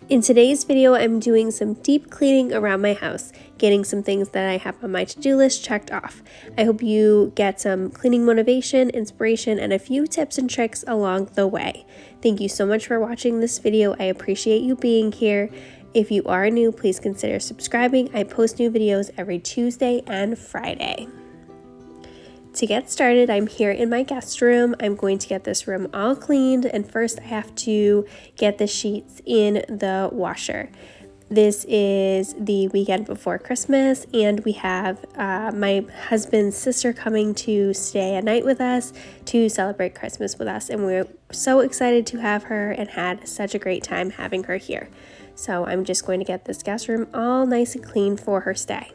In today's video, I'm doing some deep cleaning around my house, getting some things that I have on my to-do list checked off. I hope you get some cleaning motivation, inspiration, and a few tips and tricks along the way. Thank you so much for watching this video. I appreciate you being here. If you are new, please consider subscribing. I post new videos every Tuesday and Friday. To get started, I'm here in my guest room. I'm going to get this room all cleaned, and first I have to get the sheets in the washer. This is the weekend before Christmas, and we have my husband's sister coming to stay a night with us to celebrate Christmas with us, and we're so excited to have her and had such a great time having her here. So I'm just going to get this guest room all nice and clean for her stay.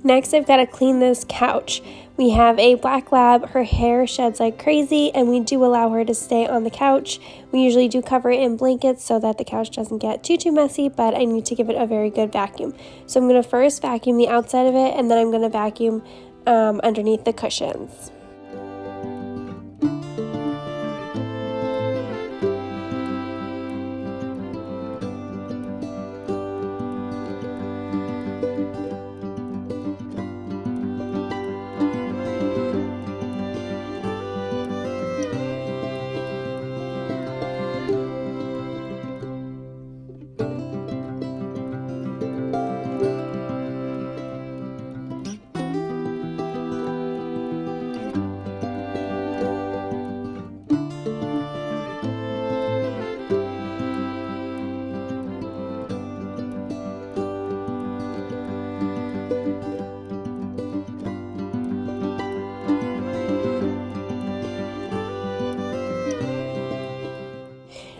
Next, I've got to clean this couch. We have a black lab. Her hair sheds like crazy, and we do allow her to stay on the couch. We usually do cover it in blankets so that the couch doesn't get too messy, but I need to give it a very good vacuum. So I'm going to first vacuum the outside of it, and then I'm going to vacuum underneath the cushions.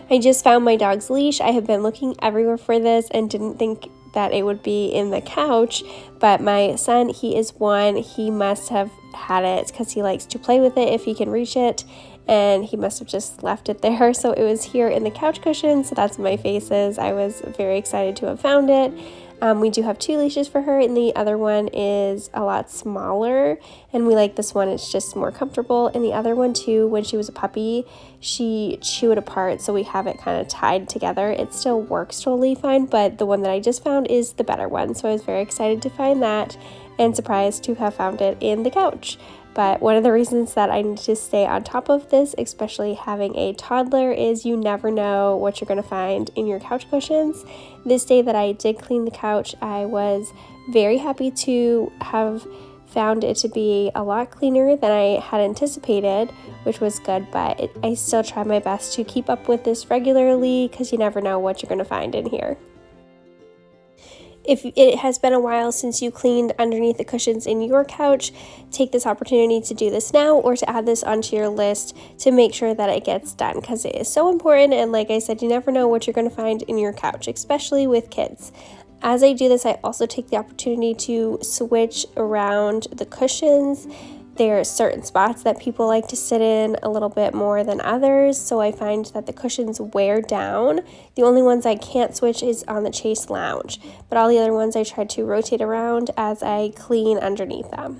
I just found my dog's leash. I have been looking everywhere for this and didn't think that it would be in the couch, but my son, he is one, he must have had it because he likes to play with it if he can reach it, and he must have just left it there. So it was here in the couch cushion, so that's my faces. I was very excited to have found it. We do have 2 leashes for her, and the other one is a lot smaller, and we like this one. It's just more comfortable. And the other one too, when she was a puppy, she chewed apart, so we have it kind of tied together. It still works totally fine, but the one that I just found is the better one, so I was very excited to find that and surprised to have found it in the couch. But one of the reasons that I need to stay on top of this, especially having a toddler, is you never know what you're going to find in your couch cushions. This day that I did clean the couch, I was very happy to have found it to be a lot cleaner than I had anticipated, which was good, but I still try my best to keep up with this regularly because you never know what you're going to find in here. If it has been a while since you cleaned underneath the cushions in your couch, take this opportunity to do this now or to add this onto your list to make sure that it gets done, because it is so important, and like I said, you never know what you're going to find in your couch, especially with kids. As I do this, I also take the opportunity to switch around the cushions. There are certain spots that people like to sit in a little bit more than others, so I find that the cushions wear down. The only ones I can't switch is on the Chase Lounge, but all the other ones I try to rotate around as I clean underneath them.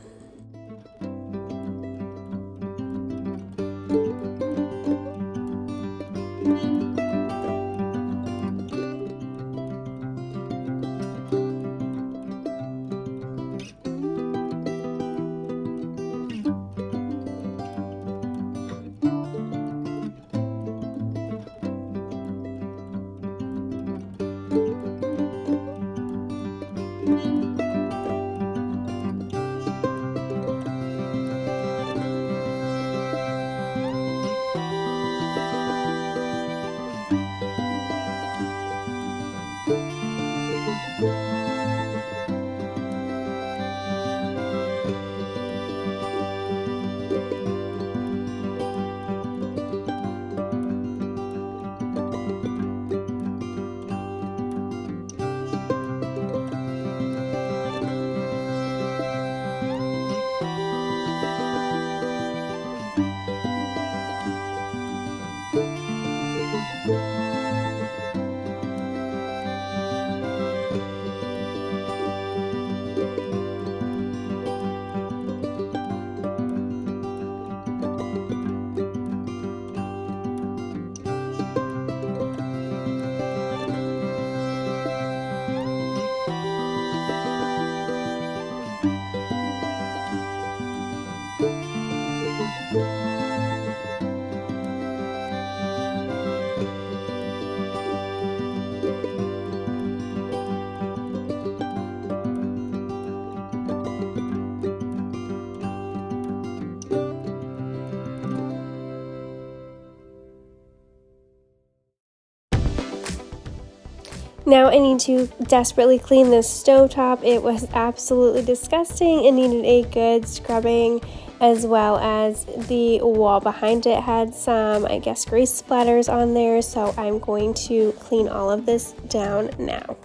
Now I need to desperately clean this stovetop. It was absolutely disgusting and needed a good scrubbing, as well as the wall behind it had some, I guess, grease splatters on there. So I'm going to clean all of this down now.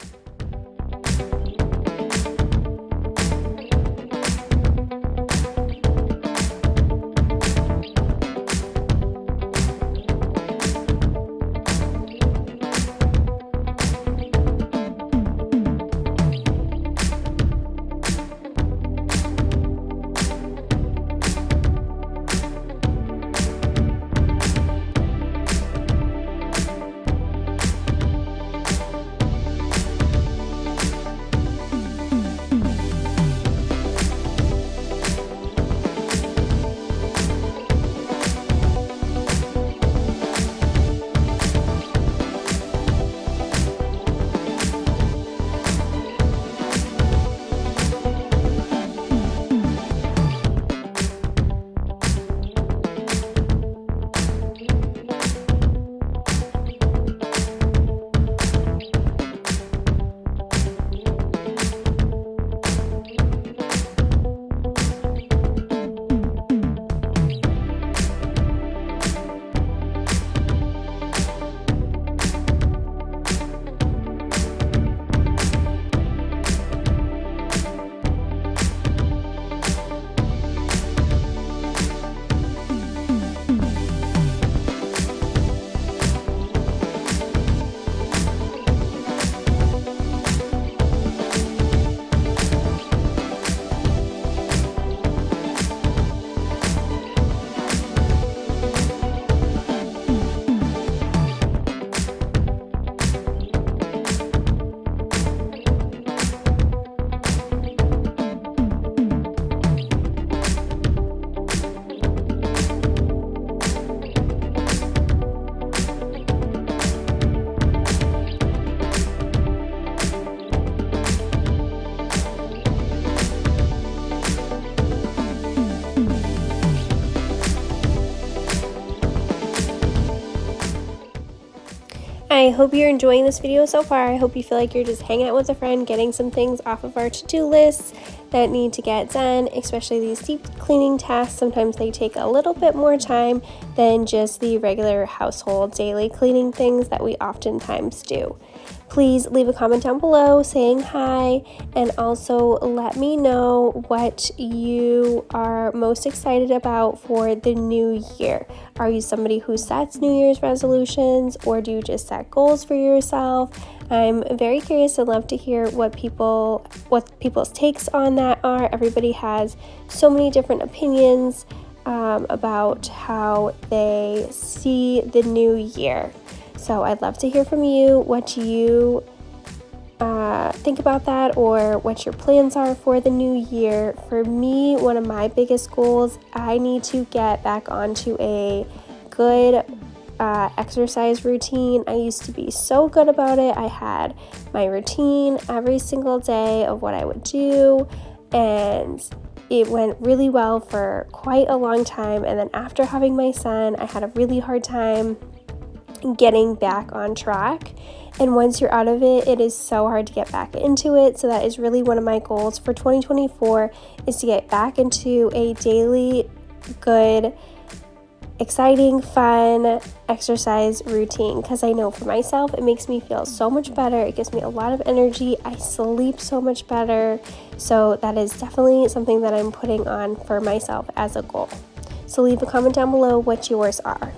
I hope you're enjoying this video so far. I hope you feel like you're just hanging out with a friend, getting some things off of our to-do lists that need to get done, especially these deep cleaning tasks. Sometimes they take a little bit more time than just the regular household daily cleaning things that we oftentimes do. Please leave a comment down below saying hi, and also let me know what you are most excited about for the new year. Are you somebody who sets New Year's resolutions, or do you just set goals for yourself? I'm very curious and love to hear what people's takes on that are. Everybody has so many different opinions about how they see the new year. So I'd love to hear from you what you think about that, or what your plans are for the new year. For me, one of my biggest goals, I need to get back onto a good exercise routine. I used to be so good about it. I had my routine every single day of what I would do, and it went really well for quite a long time. And then after having my son, I had a really hard time getting back on track. And once you're out of it, it is so hard to get back into it. So that is really one of my goals for 2024, is to get back into a daily, good, exciting, fun exercise routine, because I know for myself it makes me feel so much better. It gives me a lot of energy. I sleep so much better. So that is definitely something that I'm putting on for myself as a goal. So leave a comment down below what yours are.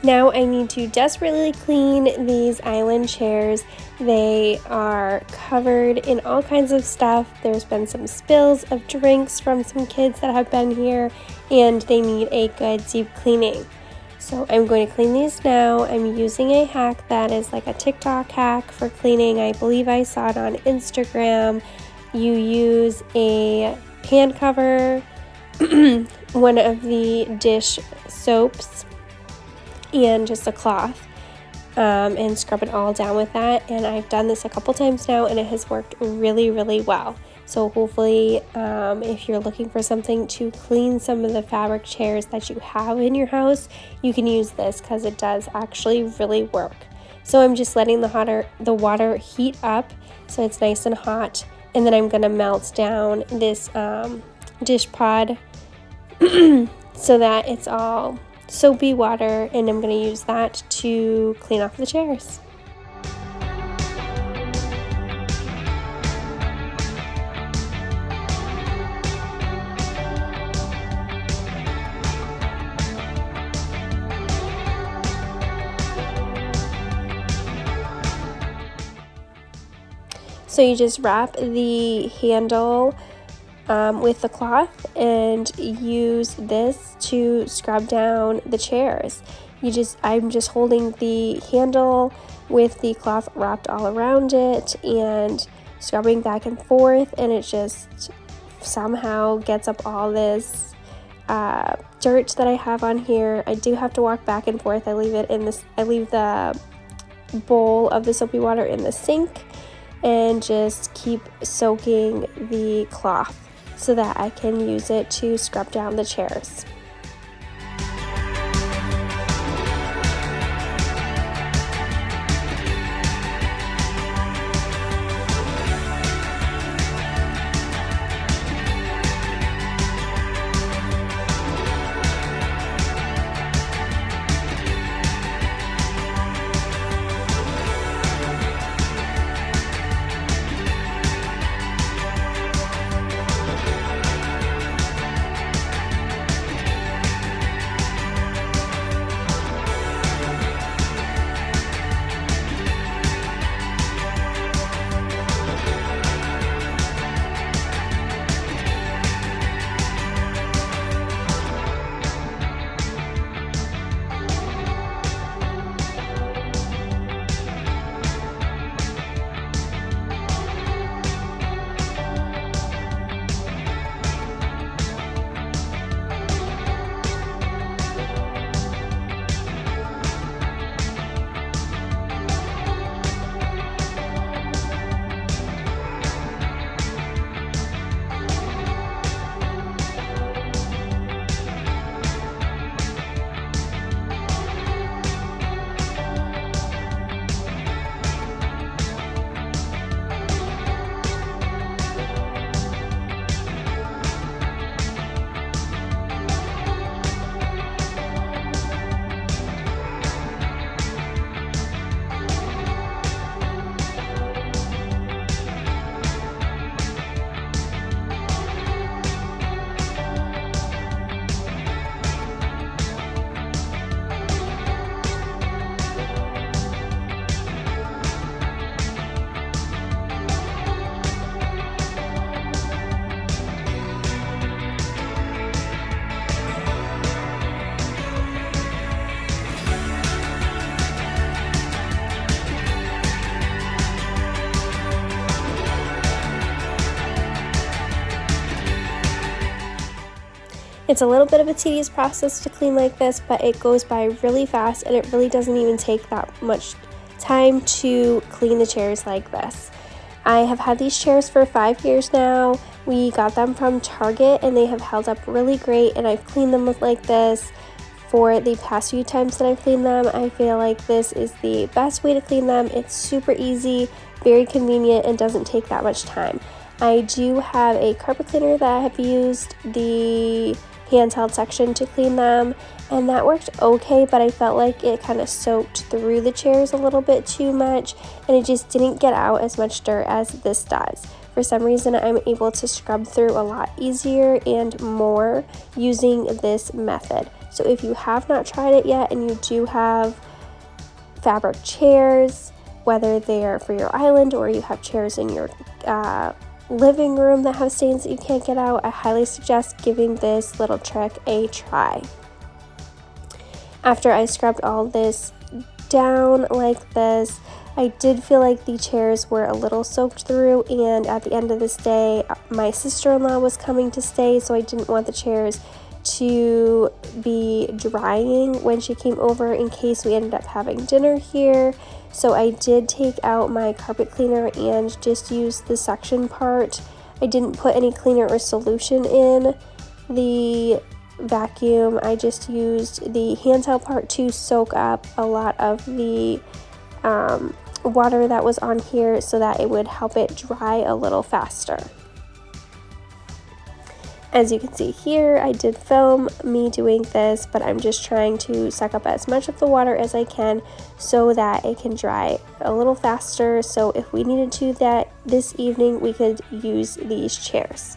Now I need to desperately clean these island chairs. They are covered in all kinds of stuff. There's been some spills of drinks from some kids that have been here, and they need a good deep cleaning. So I'm going to clean these now. I'm using a hack that is like a TikTok hack for cleaning. I believe I saw it on Instagram. You use a pan cover, one of the dish soaps, and just a cloth, and scrub it all down with that. And I've done this a couple times now, and it has worked really, really well. So hopefully, if you're looking for something to clean some of the fabric chairs that you have in your house, you can use this because it does actually really work. So I'm just letting the water heat up so it's nice and hot, and then I'm gonna melt down this dish pod so that it's all soapy water, and I'm going to use that to clean off the chairs. So you just wrap the handle with the cloth and use this to scrub down the chairs. I'm just holding the handle with the cloth wrapped all around it and scrubbing back and forth, and it just somehow gets up all this dirt that I have on here. I do have to walk back and forth. I leave the bowl of the soapy water in the sink and just keep soaking the cloth so that I can use it to scrub down the chairs. It's a little bit of a tedious process to clean like this, but it goes by really fast, and it really doesn't even take that much time to clean the chairs like this. I have had these chairs for 5 years now. We got them from Target, and they have held up really great, and I've cleaned them like this for the past few times that I've cleaned them. I feel like this is the best way to clean them. It's super easy, very convenient, and doesn't take that much time. I do have a carpet cleaner that I have used the handheld section to clean them, and that worked okay, but I felt like it kind of soaked through the chairs a little bit too much, and it just didn't get out as much dirt as this does. For some reason, I'm able to scrub through a lot easier and more using this method. So if you have not tried it yet and you do have fabric chairs, whether they're for your island or you have chairs in your living room that have stains that you can't get out, I highly suggest giving this little trick a try. After I scrubbed all this down like this, I did feel like the chairs were a little soaked through, and at the end of this day, my sister-in-law was coming to stay, so I didn't want the chairs to be drying when she came over in case we ended up having dinner here. So I did take out my carpet cleaner and just use the suction part. I didn't put any cleaner or solution in the vacuum. I just used the handheld part to soak up a lot of the water that was on here so that it would help it dry a little faster. As you can see here, I did film me doing this, but I'm just trying to suck up as much of the water as I can so that it can dry a little faster. So if we needed to that this evening, we could use these chairs.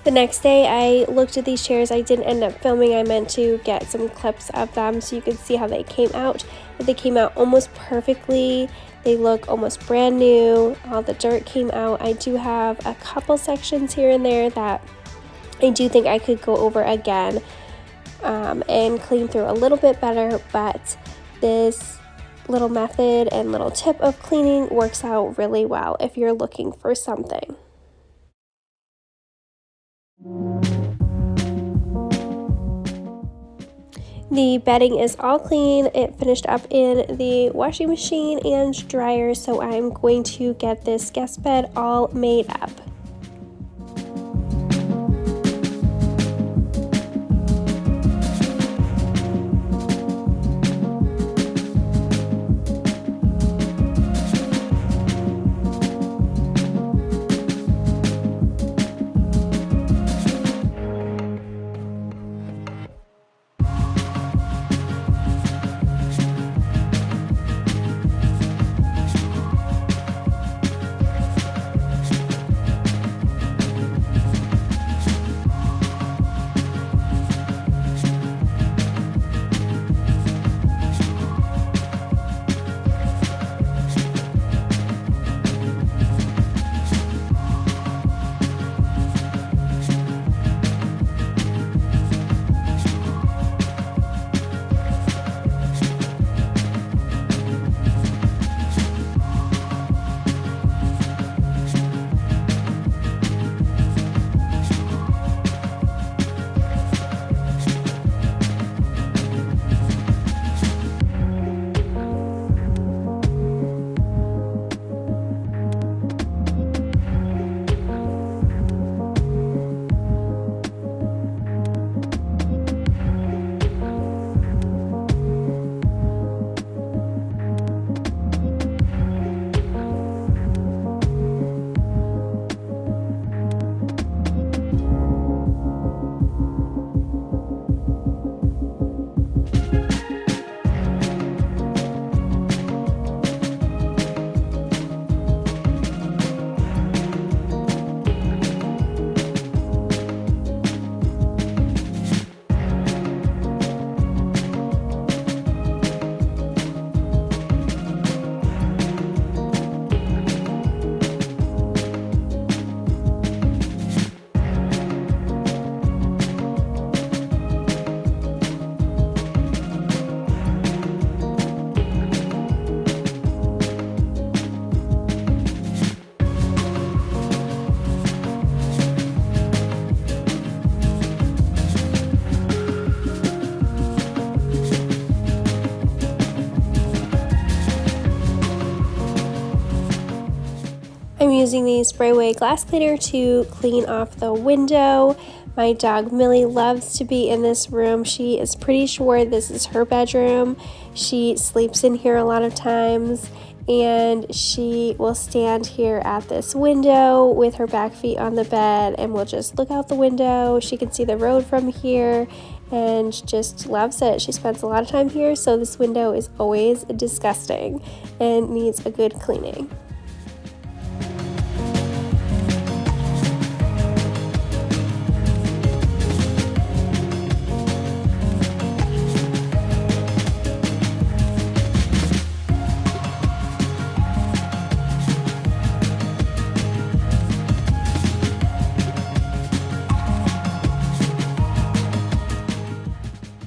The next day I looked at these chairs. I didn't end up filming. I meant to get some clips of them so you could see how they came out. But they came out almost perfectly. They look almost brand new. All the dirt came out. I do have a couple sections here and there that I do think I could go over again and clean through a little bit better, but this little method and little tip of cleaning works out really well if you're looking for something. The bedding is all clean. It finished up in the washing machine and dryer, so I'm going to get this guest bed all made up. I'm using the Sprayway glass cleaner to clean off the window. My dog Millie loves to be in this room. She is pretty sure this is her bedroom. She sleeps in here a lot of times, and she will stand here at this window with her back feet on the bed and will just look out the window. She can see the road from here and just loves it. She spends a lot of time here, so this window is always disgusting and needs a good cleaning.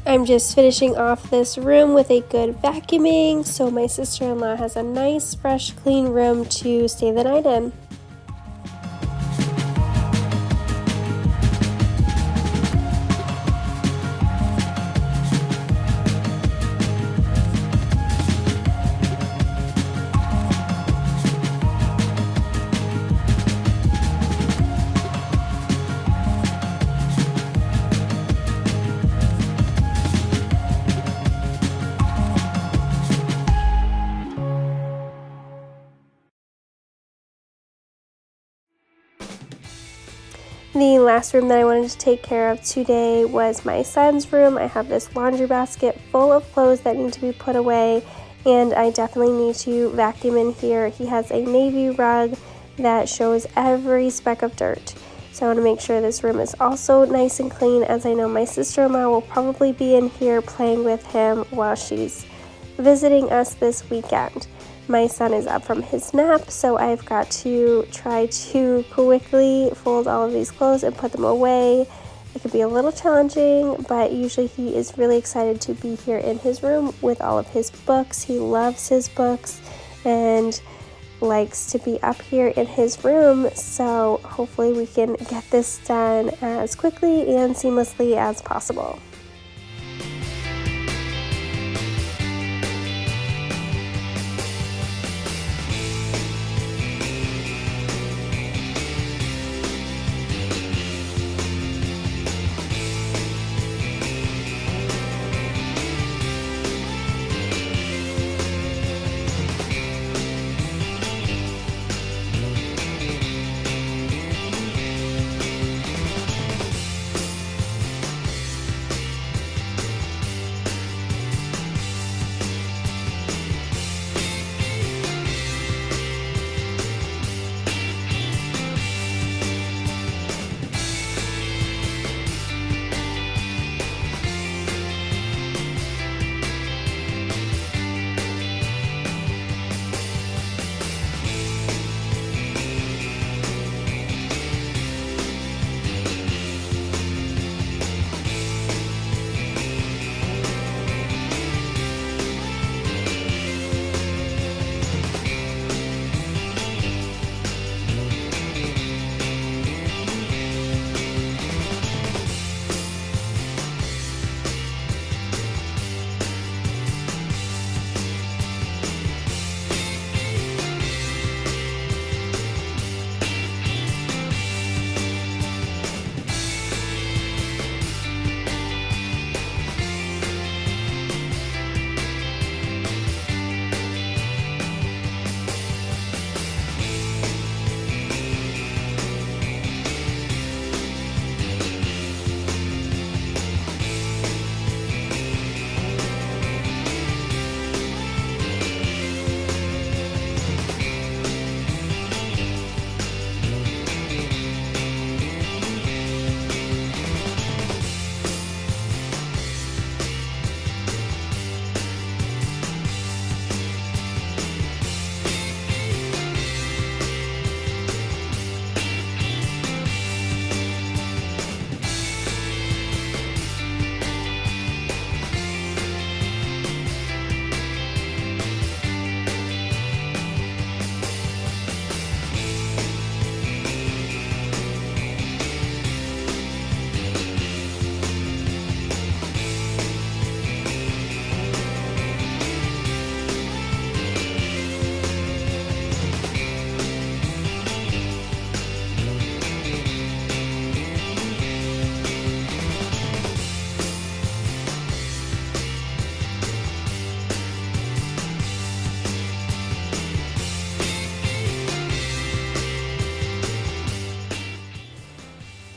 I'm just finishing off this room with a good vacuuming, so my sister-in-law has a nice, fresh, clean room to stay the night in. The last room that I wanted to take care of today was my son's room. I have this laundry basket full of clothes that need to be put away, and I definitely need to vacuum in here. He has a navy rug that shows every speck of dirt. So I want to make sure this room is also nice and clean, as I know my sister-in-law will probably be in here playing with him while she's visiting us this weekend. My son is up from his nap, so I've got to try to quickly fold all of these clothes and put them away. It could be a little challenging, but usually he is really excited to be here in his room with all of his books. He loves his books and likes to be up here in his room, so hopefully we can get this done as quickly and seamlessly as possible.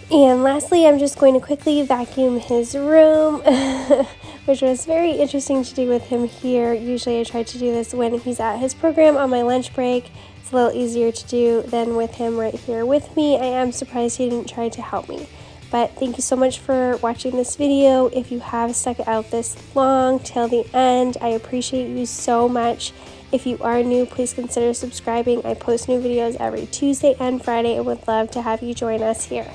And lastly, I'm just going to quickly vacuum his room, which was very interesting to do with him here. Usually I try to do this when he's at his program on my lunch break. It's a little easier to do than with him right here with me. I am surprised he didn't try to help me. But thank you so much for watching this video. If you have stuck out this long till the end, I appreciate you so much. If you are new, please consider subscribing. I post new videos every Tuesday and Friday and would love to have you join us here.